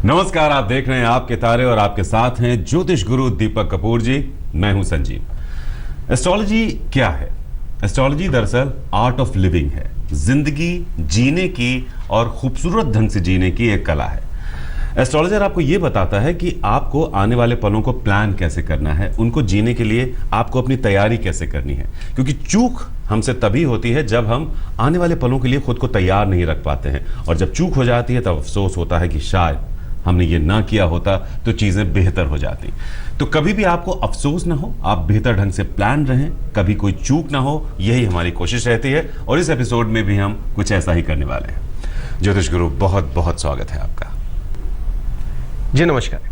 नमस्कार, आप देख रहे हैं आपके तारे और आपके साथ हैं ज्योतिष गुरु दीपक कपूर जी। मैं हूं संजीव। एस्ट्रोलॉजी क्या है? एस्ट्रोलॉजी दरअसल आर्ट ऑफ लिविंग है, जिंदगी जीने की और खूबसूरत ढंग से जीने की एक कला है। एस्ट्रोलॉजर आपको यह बताता है कि आपको आने वाले पलों को प्लान कैसे करना है, उनको जीने के लिए आपको अपनी तैयारी कैसे करनी है। क्योंकि चूक हमसे तभी होती है जब हम आने वाले पलों के लिए खुद को तैयार नहीं रख पाते हैं, और जब चूक हो जाती है तब अफसोस होता है कि शायद हमने ये ना किया होता तो चीजें बेहतर हो जाती। तो कभी भी आपको अफसोस ना हो, आप बेहतर ढंग से प्लान रहें, कभी कोई चूक ना हो, यही हमारी कोशिश रहती है। और इस एपिसोड में भी हम कुछ ऐसा ही करने वाले हैं। ज्योतिष गुरु, बहुत बहुत स्वागत है आपका। जी नमस्कार।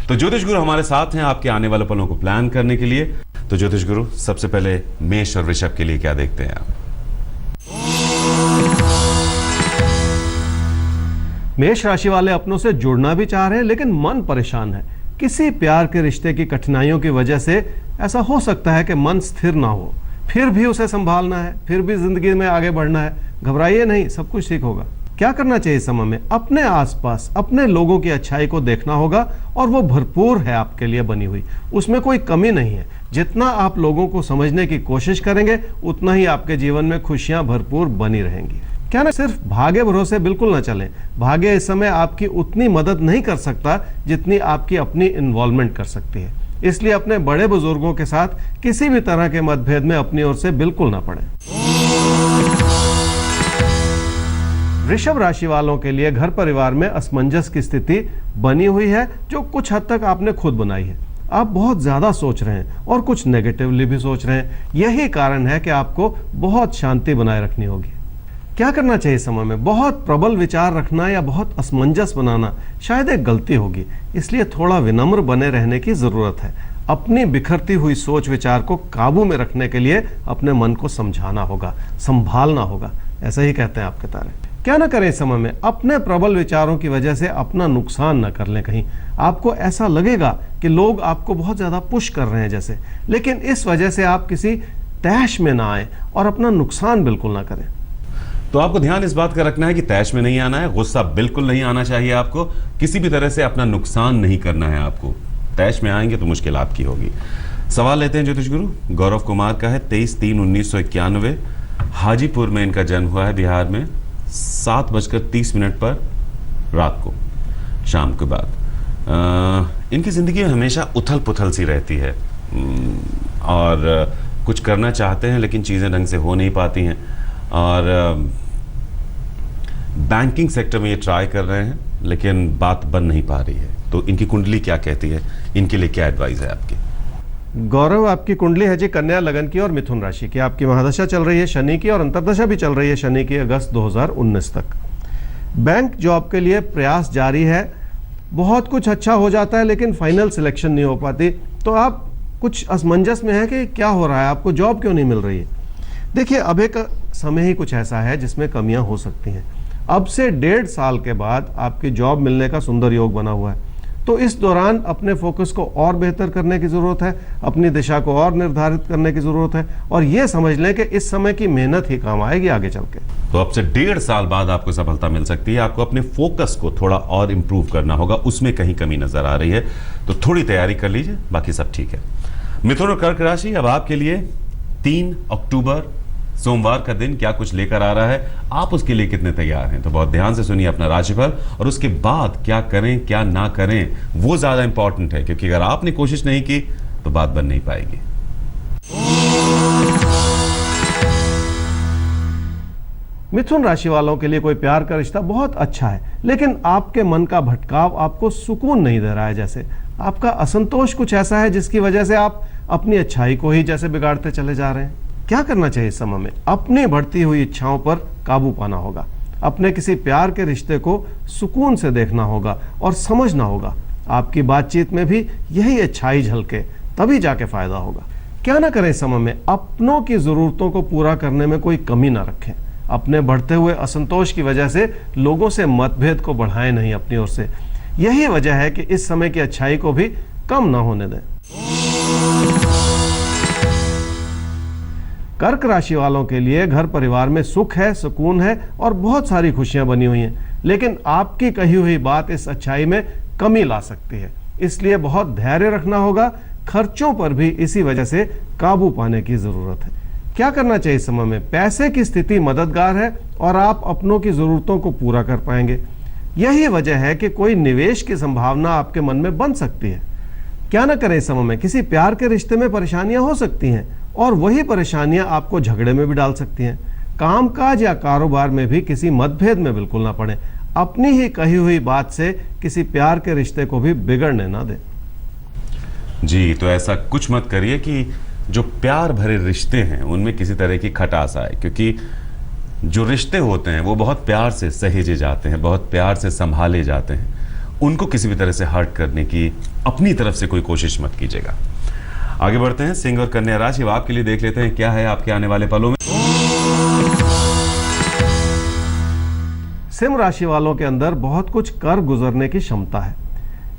तो ज्योतिष गुरु हमारे साथ हैं आपके आने वाले पलों को प्लान करने के लिए। तो ज्योतिष गुरु, सबसे पहले मेष और वृषभ के लिए क्या देखते हैं आप? मेष राशि वाले अपनों से जुड़ना भी चाह रहे हैं, लेकिन मन परेशान है। किसी प्यार के रिश्ते की कठिनाइयों की वजह से ऐसा हो सकता है कि मन स्थिर ना हो, फिर भी उसे संभालना है, फिर भी जिंदगी में आगे बढ़ना है। घबराइए नहीं, सब कुछ ठीक होगा। क्या करना चाहिए इस समय में? अपने आसपास अपने लोगों की अच्छाई को देखना होगा, और वो भरपूर है आपके लिए बनी हुई, उसमें कोई कमी नहीं है। जितना आप लोगों को समझने की कोशिश करेंगे, उतना ही आपके जीवन में खुशियां भरपूर बनी रहेंगी। क्या ना, सिर्फ भाग्य भरोसे बिल्कुल ना चलें। भाग्य इस समय आपकी उतनी मदद नहीं कर सकता जितनी आपकी अपनी इन्वॉल्वमेंट कर सकती है। इसलिए अपने बड़े बुजुर्गों के साथ किसी भी तरह के मतभेद में अपनी ओर से बिल्कुल ना पड़े। वृषभ राशि वालों के लिए घर परिवार में असमंजस की स्थिति बनी हुई है, जो कुछ हद तक आपने खुद बनाई है। आप बहुत ज्यादा सोच रहे हैं और कुछ नेगेटिवली भी सोच रहे हैं। यही कारण है कि आपको बहुत शांति बनाए रखनी होगी। क्या करना चाहिए समय में? बहुत प्रबल विचार रखना या बहुत असमंजस बनाना शायद एक गलती होगी, इसलिए थोड़ा विनम्र बने रहने की जरूरत है। अपनी बिखरती हुई सोच विचार को काबू में रखने के लिए अपने मन को समझाना होगा, संभालना होगा। ऐसा ही कहते हैं आपके तारे। क्या ना करें इस समय में? अपने प्रबल विचारों की वजह से अपना नुकसान न कर लें। कहीं आपको ऐसा लगेगा कि लोग आपको बहुत ज्यादा पुश कर रहे हैं जैसे, लेकिन इस वजह से आप किसी तैश में ना आए और अपना नुकसान बिल्कुल ना करें। तो आपको ध्यान इस बात का रखना है कि तैश में नहीं आना है, गुस्सा बिल्कुल नहीं आना चाहिए आपको, किसी भी तरह से अपना नुकसान नहीं करना है आपको। तैश में आएंगे तो मुश्किल आपकी होगी। सवाल लेते हैं ज्योतिष गुरु। गौरव कुमार का है, 23/3/1991, हाजीपुर में इनका जन्म हुआ है, बिहार में, 7:30 पर रात को, शाम के बाद। इनकी जिंदगी हमेशा उथल पुथल सी रहती है, और कुछ करना चाहते हैं लेकिन चीजें ढंग से हो नहीं पाती हैं, और बैंकिंग सेक्टर में ये ट्राई कर रहे हैं लेकिन बात बन नहीं पा रही है। तो इनकी कुंडली क्या कहती है? इनके लिए क्या एडवाइस है आपकी? गौरव, आपकी कुंडली है जी कन्या लगन की और मिथुन राशि की। आपकी महादशा चल रही है शनि की, और अंतर्दशा भी चल रही है शनि की, अगस्त 2019 तक। बैंक जॉब के लिए प्रयास जारी है। बहुत कुछ अच्छा हो जाता है लेकिन फाइनल सिलेक्शन नहीं हो पाती, तो आप कुछ असमंजस में है कि क्या हो रहा है, आपको जॉब क्यों नहीं मिल रही है। देखिए, अब एक समय ही कुछ ऐसा है जिसमें कमियां हो सकती हैं। अब से 1.5 साल के बाद आपकी जॉब मिलने का सुंदर योग बना हुआ है, तो इस दौरान अपने फोकस को और बेहतर करने की जरूरत है, अपनी दिशा को और निर्धारित करने की जरूरत है, और ये समझ लें कि इस समय की मेहनत ही काम आएगी आगे चल के। तो अब से 1.5 साल बाद आपको सफलता मिल सकती है। आपको अपने फोकस को थोड़ा और इंप्रूव करना होगा, उसमें कहीं कमी नजर आ रही है, तो थोड़ी तैयारी कर लीजिए, बाकी सब ठीक है। मिथुन और कर्क राशि, अब आपके लिए 3 अक्टूबर सोमवार का दिन क्या कुछ लेकर आ रहा है, आप उसके लिए कितने तैयार हैं? तो बहुत ध्यान से सुनिए अपना राशिफल, और उसके बाद क्या करें क्या ना करें वो ज्यादा इंपॉर्टेंट है, क्योंकि अगर आपने कोशिश नहीं की तो बात बन नहीं पाएगी। मिथुन राशि वालों के लिए कोई प्यार का रिश्ता बहुत अच्छा है, लेकिन आपके मन का भटकाव आपको सुकून नहीं दे रहा है। जैसे आपका असंतोष कुछ ऐसा है जिसकी वजह से आप अपनी अच्छाई को ही जैसे बिगाड़ते चले जा रहे हैं। क्या करना चाहिए इस समय में? अपनी बढ़ती हुई इच्छाओं पर काबू पाना होगा। अपने किसी प्यार के रिश्ते को सुकून से देखना होगा और समझना होगा। आपकी बातचीत में भी यही अच्छाई झलके, तभी जाके फायदा होगा। क्या ना करें इस समय में? अपनों की जरूरतों को पूरा करने में कोई कमी ना रखें। अपने बढ़ते हुए असंतोष की वजह से लोगों से मतभेद को बढ़ाएं नहीं अपनी ओर से। यही वजह है कि इस समय की अच्छाई को भी कम ना होने दें। कर्क राशि वालों के लिए घर परिवार में सुख है, सुकून है और बहुत सारी खुशियां बनी हुई हैं, लेकिन आपकी कही हुई बात इस अच्छाई में कमी ला सकती है, इसलिए बहुत धैर्य रखना होगा। खर्चों पर भी इसी वजह से काबू पाने की जरूरत है। क्या करना चाहिए इस समय में? पैसे की स्थिति मददगार है और आप अपनों की जरूरतों को पूरा कर पाएंगे। यही वजह है कि कोई निवेश की संभावना आपके मन में बन सकती है। क्या ना करें इस समय में? किसी प्यार के रिश्ते में परेशानियां हो सकती हैं और वही परेशानियां आपको झगड़े में भी डाल सकती हैं। कामकाज या कारोबार में भी किसी मतभेद में बिल्कुल ना पड़े। अपनी ही कही हुई बात से किसी प्यार के रिश्ते को भी बिगड़ने ना दें। जी, तो ऐसा कुछ मत करिए कि जो प्यार भरे रिश्ते हैं उनमें किसी तरह की खटास आए, क्योंकि जो रिश्ते होते हैं वो बहुत प्यार से सहेजे जाते हैं, बहुत प्यार से संभाले जाते हैं। उनको किसी भी तरह से हर्ट करने की अपनी तरफ से कोई कोशिश मत कीजिएगा। आगे बढ़ते हैं सिंह और कन्या राशि। आपके लिए देख लेते हैं क्या है आपके आने वाले पलों में। सिंह राशि वालों के अंदर बहुत कुछ कर गुजरने की क्षमता है।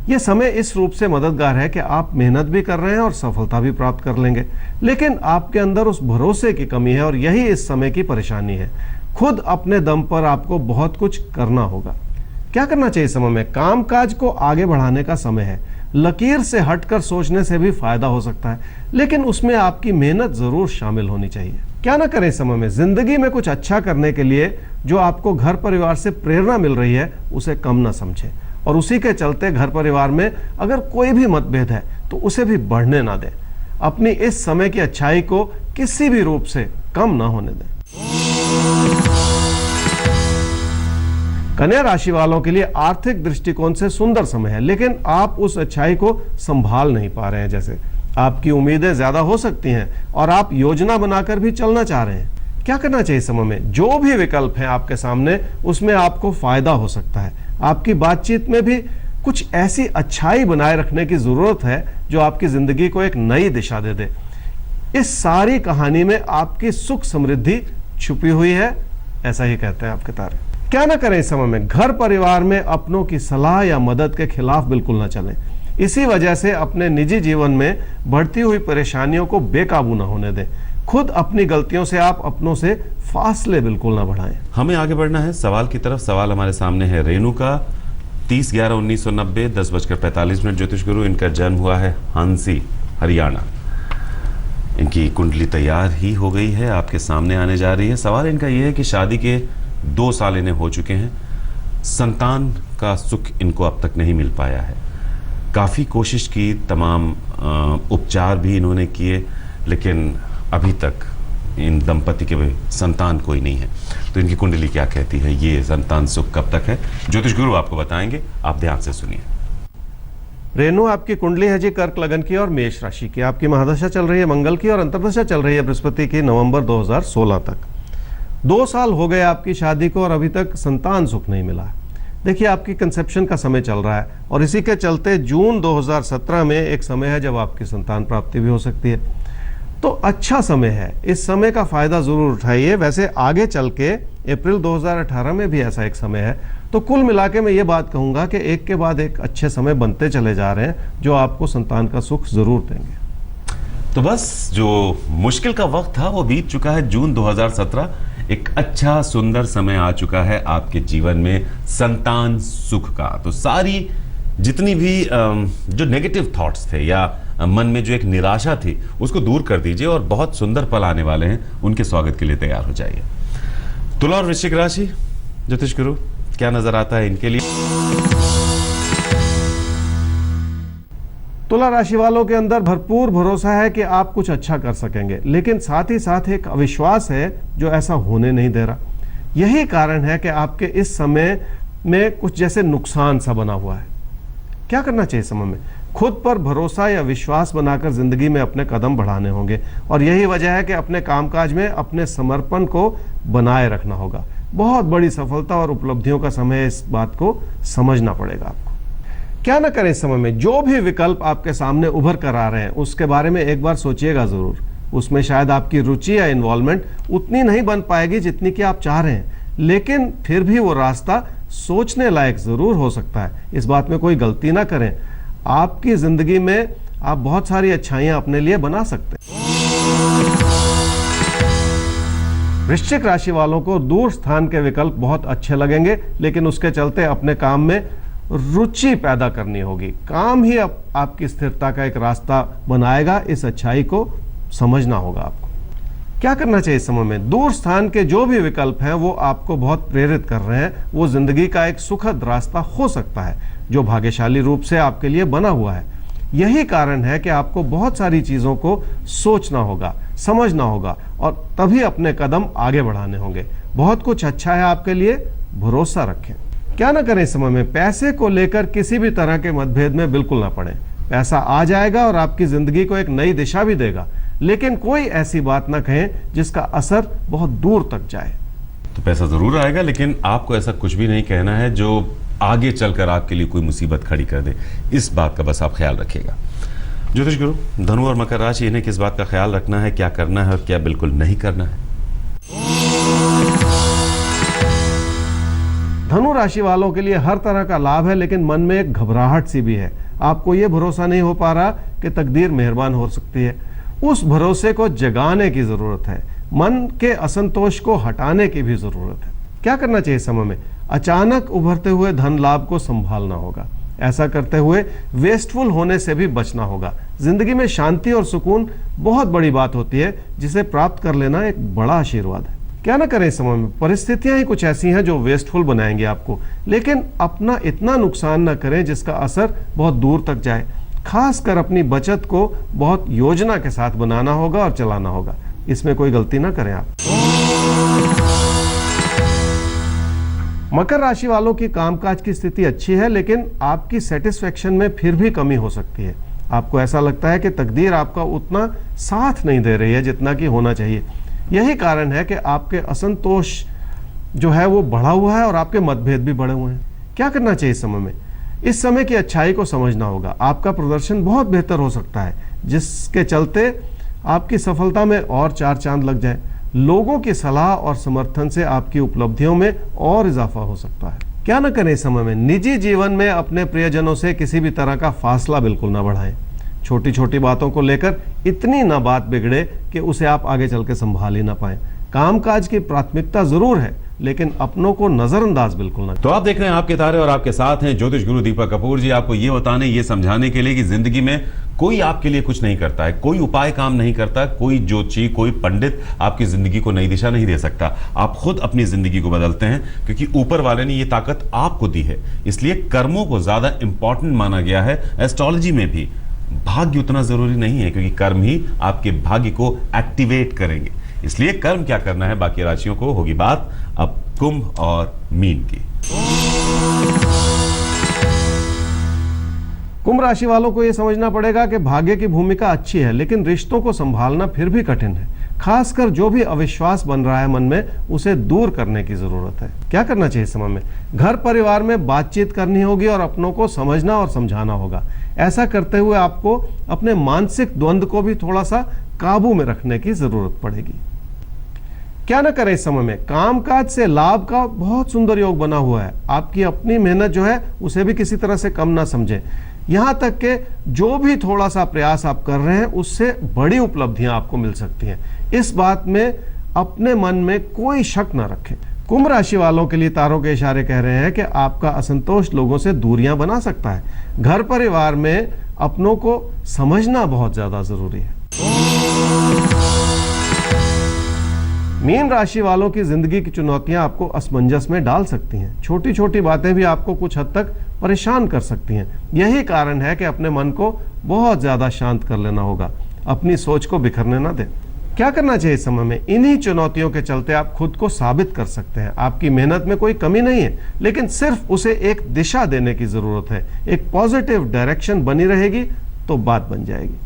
यह समय इस रूप से मददगार है कि आप मेहनत भी कर रहे हैं और सफलता भी प्राप्त कर लेंगे, लेकिन आपके अंदर उस भरोसे की कमी है और यही इस समय की परेशानी है। खुद अपने दम पर आपको बहुत कुछ करना होगा। क्या करना चाहिए समय में? कामकाज को आगे बढ़ाने का समय है। लकीर से हटकर सोचने से भी फायदा हो सकता है, लेकिन उसमें आपकी मेहनत जरूर शामिल होनी चाहिए। क्या ना करें समय में? जिंदगी में कुछ अच्छा करने के लिए जो आपको घर परिवार से प्रेरणा मिल रही है उसे कम ना समझें, और उसी के चलते घर परिवार में अगर कोई भी मतभेद है तो उसे भी बढ़ने ना दें। अपनी इस समय की अच्छाई को किसी भी रूप से कम ना होने दें। कन्या राशि वालों के लिए आर्थिक दृष्टिकोण से सुंदर समय है, लेकिन आप उस अच्छाई को संभाल नहीं पा रहे हैं। जैसे आपकी उम्मीदें ज्यादा हो सकती हैं और आप योजना बनाकर भी चलना चाह रहे हैं। क्या करना चाहिए समय में? जो भी विकल्प है आपके सामने उसमें आपको फायदा हो सकता है। आपकी बातचीत में भी कुछ ऐसी अच्छाई बनाए रखने की जरूरत है जो आपकी जिंदगी को एक नई दिशा दे दे। इस सारी कहानी में आपकी सुख समृद्धि छुपी हुई है, ऐसा ही कहते हैं आपके तारे। क्या ना करें इस समय में? घर परिवार में अपनों की सलाह या मदद के खिलाफ बिल्कुल ना चलें। इसी वजह से अपने निजी जीवन में बढ़ती हुई परेशानियों को बेकाबू ना होने दें। खुद अपनी गलतियों से आप अपनों से फासले बिल्कुल ना बढ़ाएं। हमें आगे बढ़ना है सवाल की तरफ। सवाल हमारे सामने है रेणु का। 30/11/1990 10:45 ज्योतिष गुरु। इनका जन्म हुआ है हांसी, हरियाणा। इनकी कुंडली तैयार ही हो गई है, आपके सामने आने जा रही है। सवाल इनका यह है कि शादी के 2 साल इन्हें हो चुके हैं, संतान का सुख इनको अब तक नहीं मिल पाया है। काफ़ी कोशिश की, तमाम उपचार भी इन्होंने किए, लेकिन अभी तक इन दंपति के संतान कोई नहीं है। तो इनकी कुंडली क्या कहती है, ये संतान सुख कब तक है, ज्योतिष गुरु आपको बताएंगे। आप ध्यान से सुनिए। रेणु, आपकी कुंडली है जी कर्क लगन की और मेष राशि की। आपकी महादशा चल रही है मंगल की और अंतर्दशा चल रही है बृहस्पति की नवंबर 2016 तक। 2 साल हो गए आपकी शादी को और अभी तक संतान सुख नहीं मिला है। देखिए, आपकी कंसेप्शन का समय चल रहा है और इसी के चलते जून 2017 में एक समय है जब आपकी संतान प्राप्ति भी हो सकती है। तो अच्छा समय है, इस समय का फायदा जरूर उठाइए। वैसे आगे चल के अप्रैल 2018 में भी ऐसा एक समय है। तो कुल मिला के मैं ये बात कहूंगा कि एक के बाद एक अच्छे समय बनते चले जा रहे हैं जो आपको संतान का सुख जरूर देंगे। तो बस जो मुश्किल का वक्त था वो बीत चुका है। जून 2017 एक अच्छा सुंदर समय आ चुका है आपके जीवन में संतान सुख का। तो सारी जितनी भी जो नेगेटिव थॉट्स थे या मन में जो एक निराशा थी उसको दूर कर दीजिए और बहुत सुंदर पल आने वाले हैं, उनके स्वागत के लिए तैयार हो जाइए। तुला और वृश्चिक राशि, ज्योतिष गुरु क्या नजर आता है इनके लिए? तुला राशि वालों के अंदर भरपूर भरोसा है कि आप कुछ अच्छा कर सकेंगे, लेकिन साथ ही साथ एक अविश्वास है जो ऐसा होने नहीं दे रहा। यही कारण है कि आपके इस समय में कुछ जैसे नुकसान सा बना हुआ है। क्या करना चाहिए समय में? खुद पर भरोसा या विश्वास बनाकर जिंदगी में अपने कदम बढ़ाने होंगे और यही वजह है कि अपने कामकाज में अपने समर्पण को बनाए रखना होगा। बहुत बड़ी सफलता और उपलब्धियों का समय है, इस बात को समझना पड़ेगा आपको। क्या ना करें इस समय में? जो भी विकल्प आपके सामने उभर कर आ रहे हैं उसके बारे में एक बार सोचिएगा जरूर। उसमें शायद आपकी रुचि या इन्वॉल्वमेंट उतनी नहीं बन पाएगी जितनी कि आप चाह रहे हैं, लेकिन फिर भी वो रास्ता सोचने लायक जरूर हो सकता है। इस बात में कोई गलती ना करें। आपकी जिंदगी में आप बहुत सारी अच्छाइयां अपने लिए बना सकते हैं। वृश्चिक राशि वालों को दूर स्थान के विकल्प बहुत अच्छे लगेंगे, लेकिन उसके चलते अपने काम में रुचि पैदा करनी होगी। काम ही आपकी स्थिरता का एक रास्ता बनाएगा। इस अच्छाई को समझना होगा आपको। क्या करना चाहिए इस समय में? दूर स्थान के जो भी विकल्प हैं वो आपको बहुत प्रेरित कर रहे हैं। वो जिंदगी का एक सुखद रास्ता हो सकता है जो भाग्यशाली रूप से आपके लिए बना हुआ है। यही कारण है कि आपको बहुत सारी चीजों को सोचना होगा, समझना होगा और तभी अपने कदम आगे बढ़ाने होंगे। बहुत कुछ अच्छा है आपके लिए, भरोसा रखें। क्या ना करें इस समय में? पैसे को लेकर किसी भी तरह के मतभेद में बिल्कुल ना पड़े। पैसा आ जाएगा और आपकी जिंदगी को एक नई दिशा भी देगा, लेकिन कोई ऐसी बात ना कहें जिसका असर बहुत दूर तक जाए। तो पैसा जरूर आएगा, लेकिन आपको ऐसा कुछ भी नहीं कहना है जो आगे चलकर आपके लिए कोई मुसीबत खड़ी कर दे। इस बात का बस आप ख्याल रखिएगा। ज्योतिष गुरु, धनु और मकर राशि, इन्हें किस बात का ख्याल रखना है, क्या करना है और क्या बिल्कुल नहीं करना है? धनु राशि वालों के लिए हर तरह का लाभ है, लेकिन मन में एक घबराहट सी भी है। आपको यह भरोसा नहीं हो पा रहा कि तकदीर मेहरबान हो सकती है। उस भरोसे को जगाने की जरूरत है। मन के असंतोष को हटाने की भी जरूरत है। क्या करना चाहिए समय में? अचानक उभरते हुए धन लाभ को संभालना होगा। ऐसा करते हुए वेस्टफुल होने से भी बचना होगा। जिंदगी में शांति और सुकून बहुत बड़ी बात होती है, जिसे प्राप्त कर लेना एक बड़ा आशीर्वाद है। क्या ना करें इस समय में? परिस्थितियां ही कुछ ऐसी हैं जो वेस्टफुल बनाएंगे आपको, लेकिन अपना इतना नुकसान ना करें जिसका असर बहुत दूर तक जाए। खासकर अपनी बचत को बहुत योजना के साथ बनाना होगा और चलाना होगा। इसमें कोई गलती ना करें आप। मकर राशि वालों की कामकाज की स्थिति अच्छी है, लेकिन आपकी सेटिस्फेक्शन में फिर भी कमी हो सकती है। आपको ऐसा लगता है कि तकदीर आपका उतना साथ नहीं दे रही है जितना कि होना चाहिए। यही कारण है कि आपके असंतोष जो है वो बढ़ा हुआ है और आपके मतभेद भी बढ़े हुए हैं। क्या करना चाहिए इस समय में? इस समय की अच्छाई को समझना होगा। आपका प्रदर्शन बहुत बेहतर हो सकता है, जिसके चलते आपकी सफलता में और 4 चांद लग जाए। लोगों की सलाह और समर्थन से आपकी उपलब्धियों में और इजाफा हो सकता है। क्या न करें इस समय में? निजी जीवन में अपने प्रियजनों से किसी भी तरह का फासला बिल्कुल ना बढ़ाएं। छोटी छोटी बातों को लेकर इतनी ना बात बिगड़े कि उसे आप आगे चल के संभाल ही ना पाए। कामकाज की प्राथमिकता जरूर है, लेकिन अपनों को नजरअंदाज बिल्कुल ना। तो आप देख रहे हैं आपके तारे और आपके साथ हैं ज्योतिष गुरु दीपक कपूर जी, आपको ये बताने, ये समझाने के लिए कि जिंदगी में कोई आपके लिए कुछ नहीं करता है, कोई उपाय काम नहीं करता, कोई ज्योतिषी, कोई पंडित आपकी जिंदगी को नई दिशा नहीं दे सकता। आप खुद अपनी जिंदगी को बदलते हैं, क्योंकि ऊपर वाले ने ये ताकत आपको दी है। इसलिए कर्मों को ज्यादा इंपॉर्टेंट माना गया है। एस्ट्रोलॉजी में भी भाग्य उतना जरूरी नहीं है, क्योंकि कर्म ही आपके भाग्य को एक्टिवेट करेंगे। इसलिए कर्म क्या करना है बाकी राशियों को, होगी बात अब कुंभ और मीन की। कुंभ राशि वालों को यह समझना पड़ेगा कि भाग्य की भूमिका अच्छी है, लेकिन रिश्तों को संभालना फिर भी कठिन है। खासकर जो भी अविश्वास बन रहा है मन में, उसे दूर करने की जरूरत है। क्या करना चाहिए समय में? घर परिवार में बातचीत करनी होगी और अपनों को समझना और समझाना होगा। ऐसा करते हुए आपको अपने मानसिक द्वंद्व को भी थोड़ा सा काबू में रखने की जरूरत पड़ेगी। क्या ना करें इस समय में? कामकाज से लाभ का बहुत सुंदर योग बना हुआ है। आपकी अपनी मेहनत जो है उसे भी किसी तरह से कम ना समझें। यहां तक कि जो भी थोड़ा सा प्रयास आप कर रहे हैं उससे बड़ी उपलब्धियां आपको मिल सकती हैं। इस बात में अपने मन में कोई शक ना रखें। कुंभ राशि वालों के लिए तारों के इशारे कह रहे हैं कि आपका असंतोष लोगों से दूरियां बना सकता है। घर परिवार में अपनों को समझना बहुत ज्यादा जरूरी है। मीन राशि वालों की जिंदगी की चुनौतियां आपको असमंजस में डाल सकती हैं। छोटी छोटी बातें भी आपको कुछ हद तक परेशान कर सकती हैं। यही कारण है कि अपने मन को बहुत ज्यादा शांत कर लेना होगा। अपनी सोच को बिखरने ना दें। क्या करना चाहिए इस समय में? इन्हीं चुनौतियों के चलते आप खुद को साबित कर सकते हैं। आपकी मेहनत में कोई कमी नहीं है, लेकिन सिर्फ उसे एक दिशा देने की जरूरत है। एक पॉजिटिव डायरेक्शन बनी रहेगी तो बात बन जाएगी।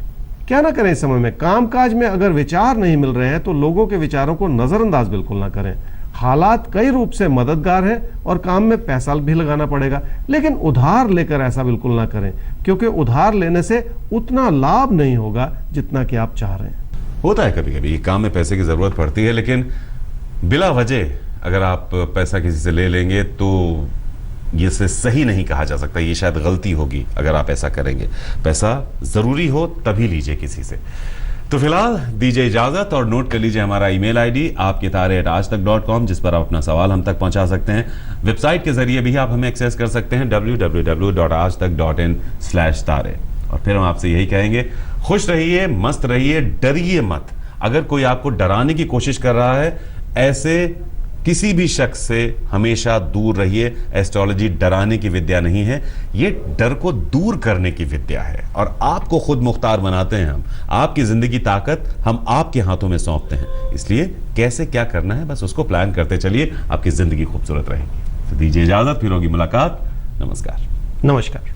क्या ना करें इस समय में? कामकाज में अगर विचार नहीं मिल रहे हैं तो लोगों के विचारों को नजरअंदाज बिल्कुल ना करें। हालात कई रूप से मददगार हैं और काम में पैसा भी लगाना पड़ेगा, लेकिन उधार लेकर ऐसा बिल्कुल ना करें, क्योंकि उधार लेने से उतना लाभ नहीं होगा जितना कि आप चाह रहे हैं। होता है कभी कभी काम में पैसे की जरूरत पड़ती है, लेकिन बिला वजह अगर आप पैसा किसी से ले लेंगे तो ये से सही नहीं कहा जा सकता। ये शायद गलती होगी अगर आप ऐसा करेंगे। पैसा जरूरी हो तभी लीजिए किसी से। तो फिलहाल दीजिए इजाजत और नोट कर लीजिए हमारा ईमेल आईडी आपके तारे @aajtak.com, जिस पर आप अपना सवाल हम तक पहुंचा सकते हैं। वेबसाइट के जरिए भी आप हमें एक्सेस कर सकते हैं www.aajtak.in/तारे। और फिर हम आपसे यही कहेंगे, खुश रहिए, मस्त रहिए, डरिए मत। अगर कोई आपको डराने की कोशिश कर रहा है, ऐसे किसी भी शख्स से हमेशा दूर रहिए। एस्ट्रोलॉजी डराने की विद्या नहीं है, ये डर को दूर करने की विद्या है और आपको खुद मुख्तार बनाते हैं हम। आपकी जिंदगी ताकत हम आपके हाथों में सौंपते हैं, इसलिए कैसे क्या करना है बस उसको प्लान करते चलिए, आपकी जिंदगी खूबसूरत रहेगी। तो दीजिए इजाजत, फिर होगी मुलाकात। नमस्कार। नमस्कार।